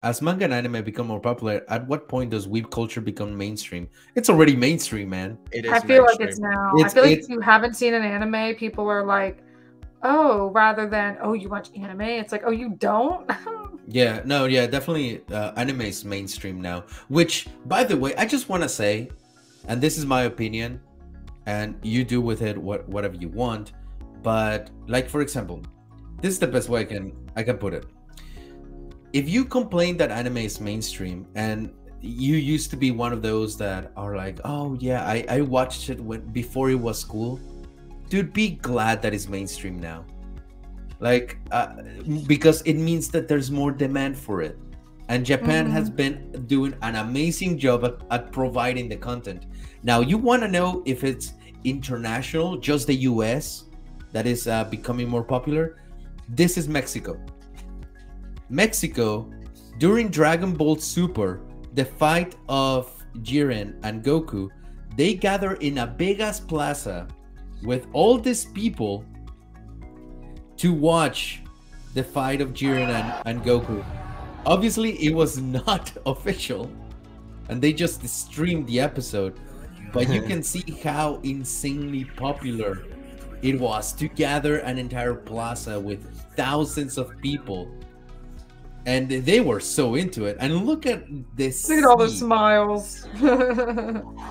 As manga and anime become more popular, at what point does weeb culture become mainstream? It's already mainstream, man. It I is feel like it's mainstream. now. I It's feel like if it's you haven't seen an anime, people are like, "Oh," rather than "Oh, you watch anime." It's like, "Oh, you don't." yeah, no, yeah, definitely. Anime is mainstream now. Which, by the way, I just want to say, and this is my opinion, and you do with it whatever you want. But like, for example, this is the best way I can put it. If you complain that anime is mainstream, and you used to be one of those that are like, oh yeah, I watched it before it was cool, dude, be glad that it's mainstream now. Like, because it means that there's more demand for it, and Japan has Mhm. been doing an amazing job at providing the content. Now you want to know if it's international, just the US that is becoming more popular. This is Mexico. Mexico, during Dragon Ball Super, the fight of Jiren and Goku, they gather in a big ass plaza with all these people to watch the fight of Jiren and Goku. Obviously, it was not official, and they just streamed the episode, but you can see how insanely popular it was to gather an entire plaza with thousands of people, and they were so into it. And look at this. Look at all the smiles.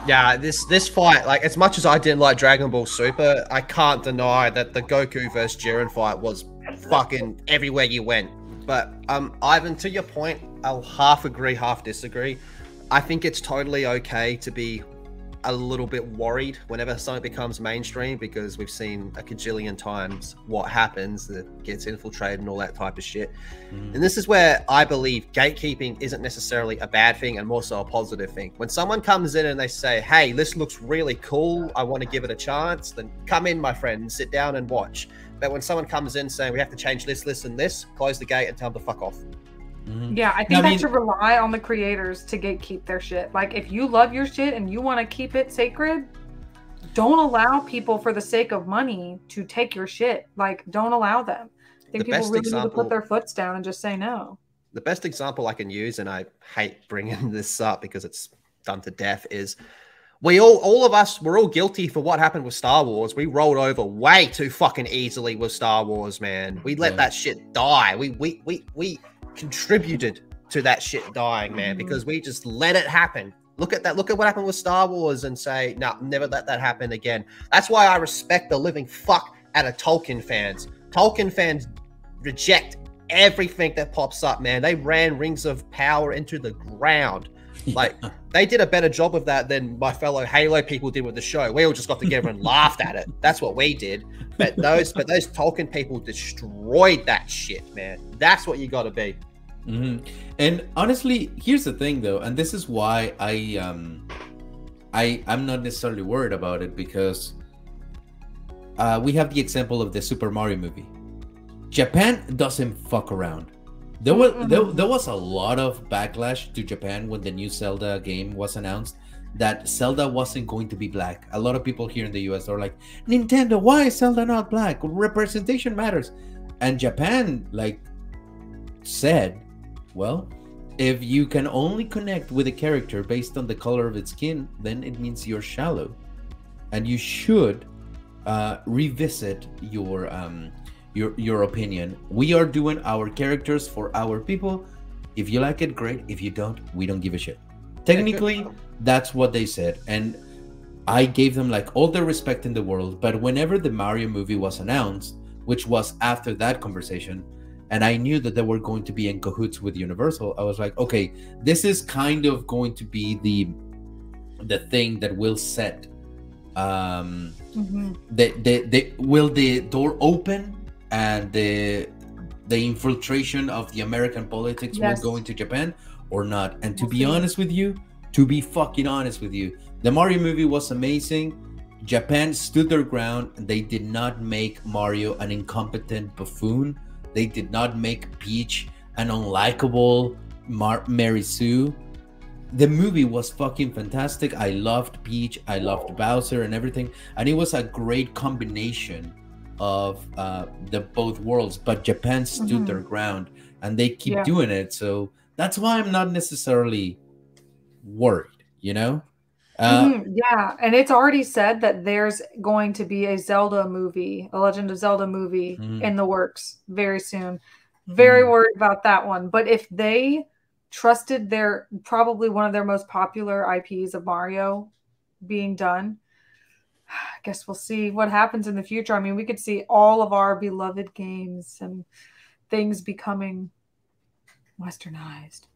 Yeah, this fight, like as much as I didn't like Dragon Ball Super, I can't deny that the Goku versus Jiren fight was fucking everywhere you went. But Ivan, to your point, I'll half agree, half disagree. I think it's totally okay to be a little bit worried whenever something becomes mainstream, because we've seen a cajillion times what happens that gets infiltrated and all that type of shit. And this is where I believe gatekeeping isn't necessarily a bad thing and more so a positive thing. When someone comes in and they say, hey, this looks really cool, I want to give it a chance, then come in, my friend, and sit down and watch. But when someone comes in saying we have to change this, and this, close the gate and tell them to fuck off. Yeah, I think that should rely on the creators to gatekeep their shit. Like, if you love your shit and you want to keep it sacred, don't allow people for the sake of money to take your shit. Like, don't allow them. I think people really need to put their foots down and just say no. The best example I can use, and I hate bringing this up because it's done to death, is all of us, we're all guilty for what happened with Star Wars. We rolled over way too fucking easily with Star Wars, man. We let that shit die. We contributed to that shit dying, man, because we just let it happen. Look at that. Look at what happened with Star Wars and say, no, never let that happen again. That's why I respect the living fuck out of Tolkien fans. Tolkien fans reject everything that pops up, man. They ran Rings of Power into the ground. Like, they did a better job of that than my fellow Halo people did with the show. We all just got together and laughed at it. That's what we did. But those Tolkien people destroyed that shit, man. That's what you got to be. And honestly, here's the thing, though, and this is why I'm not necessarily worried about it, because we have the example of the Super Mario movie. Japan doesn't fuck around. There was a lot of backlash to Japan when the new Zelda game was announced, that Zelda wasn't going to be black. A lot of people here in the US are like, Nintendo, why is Zelda not black? Representation matters. And Japan, like, said, well, if you can only connect with a character based on the color of its skin, then it means you're shallow, and you should revisit your opinion. We are doing our characters for our people. If you like it, great. If you don't, we don't give a shit. Technically, that's what they said, and I gave them like all the respect in the world. But whenever the Mario movie was announced, which was after that conversation, and I knew that they were going to be in cahoots with Universal, I was like, okay, this is kind of going to be the thing that will set will the door open, and the infiltration of the American politics will go into Japan or not. And to be honest with you, to be fucking honest with you, the Mario movie was amazing. Japan stood their ground. They did not make Mario an incompetent buffoon. They did not make Peach an unlikable Mary Sue. The movie was fucking fantastic. I loved Peach, I loved Bowser and everything, and it was a great combination of the both worlds. But Japan stood their ground, and they keep doing it. So that's why I'm not necessarily worried, you know? Yeah, and it's already said that there's going to be a Zelda movie, a Legend of Zelda movie in the works very soon. Very worried about that one. But if they trusted their probably one of their most popular IPs of Mario being done, I guess we'll see what happens in the future. I mean, we could see all of our beloved games and things becoming westernized.